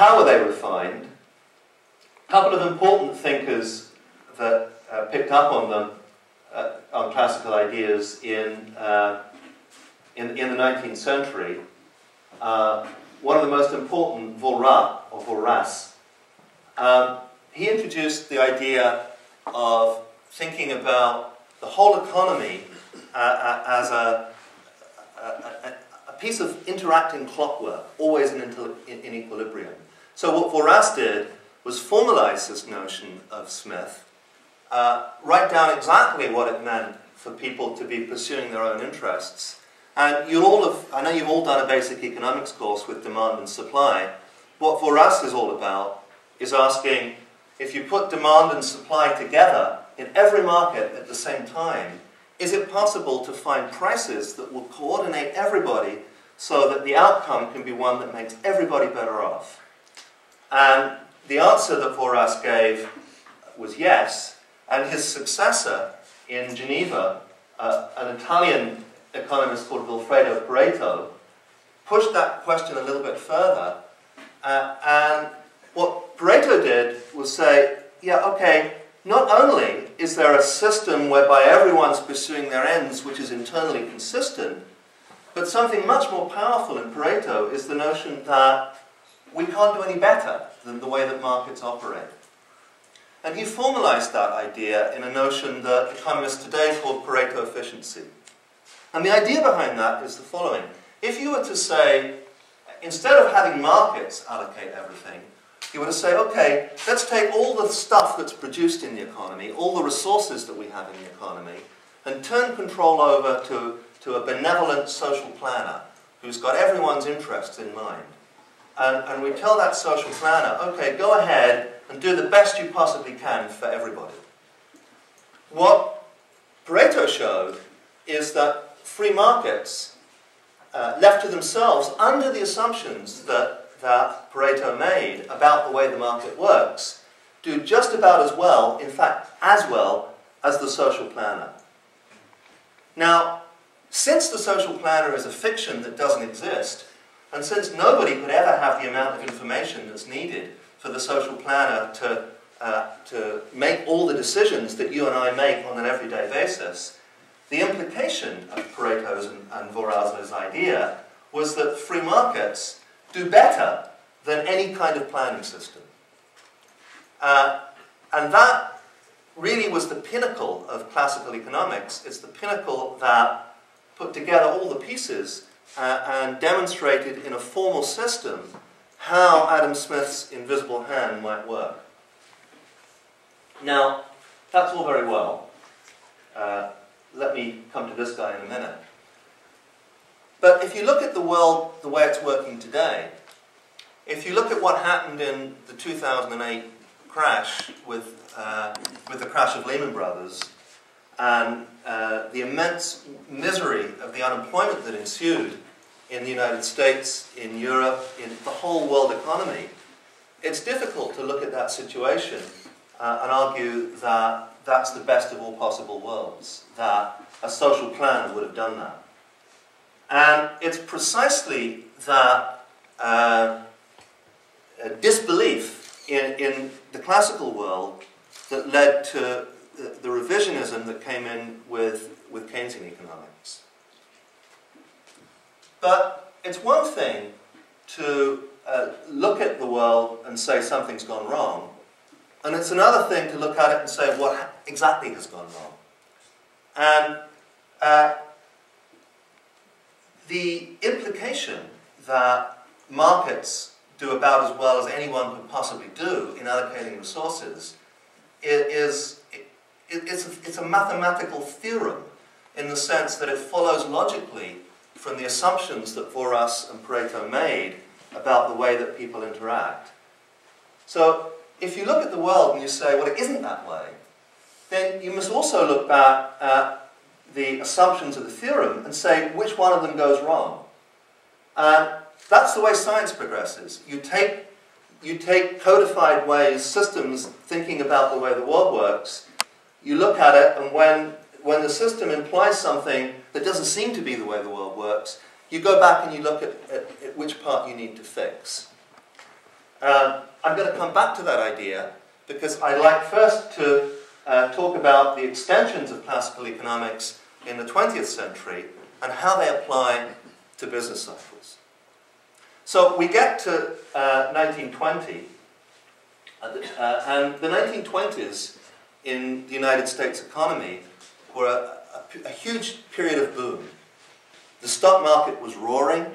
how were they refined? A couple of important thinkers that picked up on them, on classical ideas in the 19th century. One of the most important, Voras, he introduced the idea of thinking about the whole economy as a piece of interacting clockwork, always in equilibrium. So what Voras did was formalize this notion of Smith, write down exactly what it meant for people to be pursuing their own interests. And I know you've all done a basic economics course with demand and supply. What Voras is all about is asking, if you put demand and supply together in every market at the same time, is it possible to find prices that will coordinate everybody so that the outcome can be one that makes everybody better off? And the answer that Voras gave was yes, and his successor in Geneva, an Italian economist called Vilfredo Pareto, pushed that question a little bit further. And what Pareto did was say, yeah, okay, not only is there a system whereby everyone's pursuing their ends which is internally consistent, but something much more powerful in Pareto is the notion that we can't do any better than the way that markets operate. And he formalized that idea in a notion that economists today call Pareto efficiency. And the idea behind that is the following. If you were to say, instead of having markets allocate everything, you were to say, okay, let's take all the stuff that's produced in the economy, all the resources that we have in the economy, and turn control over to a benevolent social planner who's got everyone's interests in mind. And we tell that social planner, okay, go ahead and do the best you possibly can for everybody. What Pareto showed is that free markets, left to themselves under the assumptions that Pareto made about the way the market works, do just about as well, in fact, as well as the social planner. Now, since the social planner is a fiction that doesn't exist, and since nobody could ever have the amount of information that's needed for the social planner to make all the decisions that you and I make on an everyday basis, the implication of Pareto's and Voras's idea was that free markets do better than any kind of planning system. And that really was the pinnacle of classical economics. It's the pinnacle that put together all the pieces and demonstrated in a formal system how Adam Smith's invisible hand might work. Now, that's all very well. Let me come to this guy in a minute. But if you look at the world the way it's working today, if you look at what happened in the 2008 crash with the crash of Lehman Brothers and the immense misery of the unemployment that ensued in the United States, in Europe, in the whole world economy, it's difficult to look at that situation and argue that that's the best of all possible worlds, that a social plan would have done that. And it's precisely that disbelief in the classical world that led to the revisionism that came in with Keynesian economics. But it's one thing to look at the world and say something's gone wrong, and it's another thing to look at it and say what exactly has gone wrong. And the implication that markets do about as well as anyone could possibly do in allocating resources it's a mathematical theorem in the sense that it follows logically from the assumptions that Voras and Pareto made about the way that people interact. So if you look at the world and you say, well, it isn't that way, then you must also look back at the assumptions of the theorem and say which one of them goes wrong. And that's the way science progresses. You take codified ways, systems, thinking about the way the world works, you look at it, and when the system implies something that doesn't seem to be the way the world works, you go back and you look at which part you need to fix. I'm going to come back to that idea because I'd like first to talk about the extensions of classical economics in the 20th century and how they apply to business cycles. So we get to 1920, and the 1920s in the United States economy were a huge period of boom. The stock market was roaring.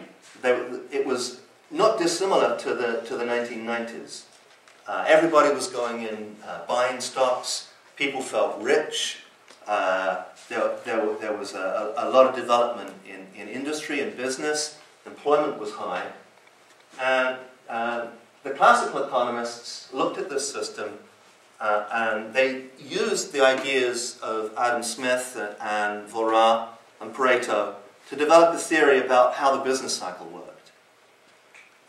It was not dissimilar to the 1990s. Everybody was going in buying stocks. People felt rich. There was a lot of development in industry and business. Employment was high. And the classical economists looked at this system and they used the ideas of Adam Smith and Vorat and Pareto to develop a theory about how the business cycle worked.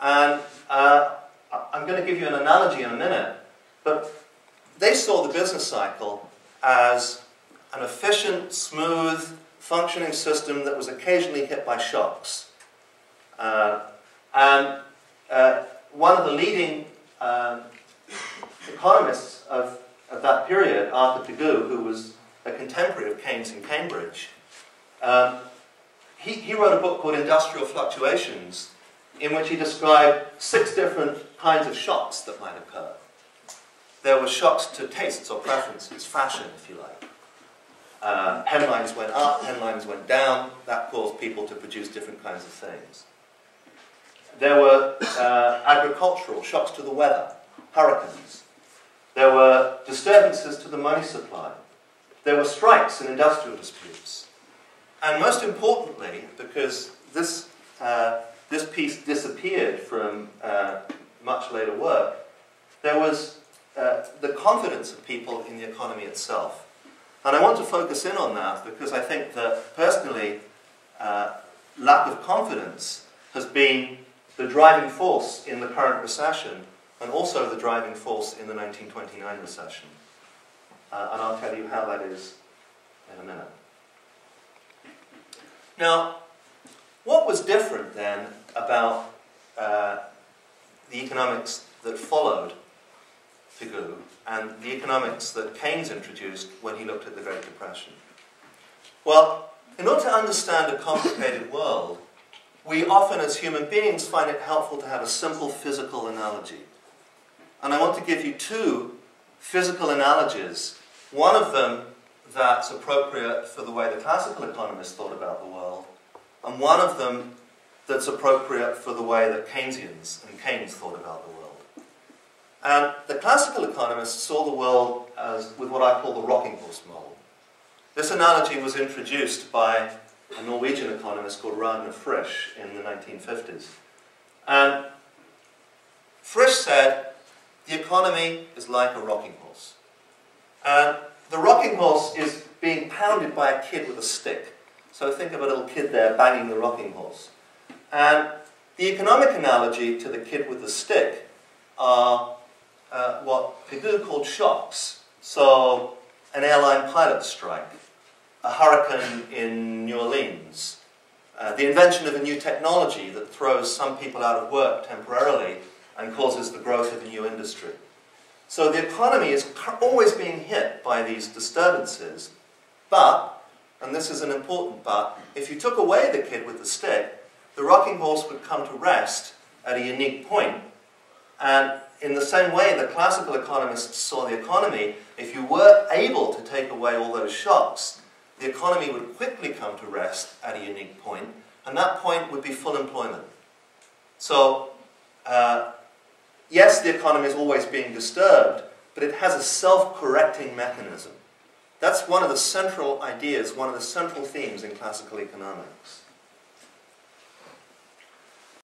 And I'm going to give you an analogy in a minute, but they saw the business cycle as an efficient, smooth, functioning system that was occasionally hit by shocks. One of the leading economists of that period, Arthur Pigou, who was a contemporary of Keynes in Cambridge, he wrote a book called Industrial Fluctuations, in which he described 6 different kinds of shocks that might occur. There were shocks to tastes or preferences, fashion, if you like. Headlines went up, headlines went down. That caused people to produce different kinds of things. There were agricultural shocks to the weather, hurricanes. There were disturbances to the money supply. There were strikes and industrial disputes. And most importantly, because this piece disappeared from much later work, there was the confidence of people in the economy itself. And I want to focus in on that because I think that, personally, lack of confidence has been the driving force in the current recession and also the driving force in the 1929 recession. And I'll tell you how that is in a minute. Now, what was different then about the economics that followed Pigou and the economics that Keynes introduced when he looked at the Great Depression? Well, in order to understand a complicated world, we often as human beings find it helpful to have a simple physical analogy. And I want to give you 2 physical analogies. One of them that's appropriate for the way the classical economists thought about the world, and one of them that's appropriate for the way that Keynesians and Keynes thought about the world. And the classical economists saw the world as with what I call the rocking horse model. This analogy was introduced by a Norwegian economist called Ragnar Frisch in the 1950s. And Frisch said, the economy is like a rocking horse. And the rocking horse is being pounded by a kid with a stick. So think of a little kid there banging the rocking horse. And the economic analogy to the kid with the stick are what Pigou called shocks. So an airline pilot strike, a hurricane in New Orleans, the invention of a new technology that throws some people out of work temporarily and causes the growth of a new industry. So the economy is always being hit by these disturbances, but, and this is an important but, if you took away the kid with the stick, the rocking horse would come to rest at a unique point. And in the same way the classical economists saw the economy, if you were able to take away all those shocks, the economy would quickly come to rest at a unique point, and that point would be full employment. So, yes, the economy is always being disturbed, but it has a self-correcting mechanism. That's one of the central ideas, one of the central themes in classical economics.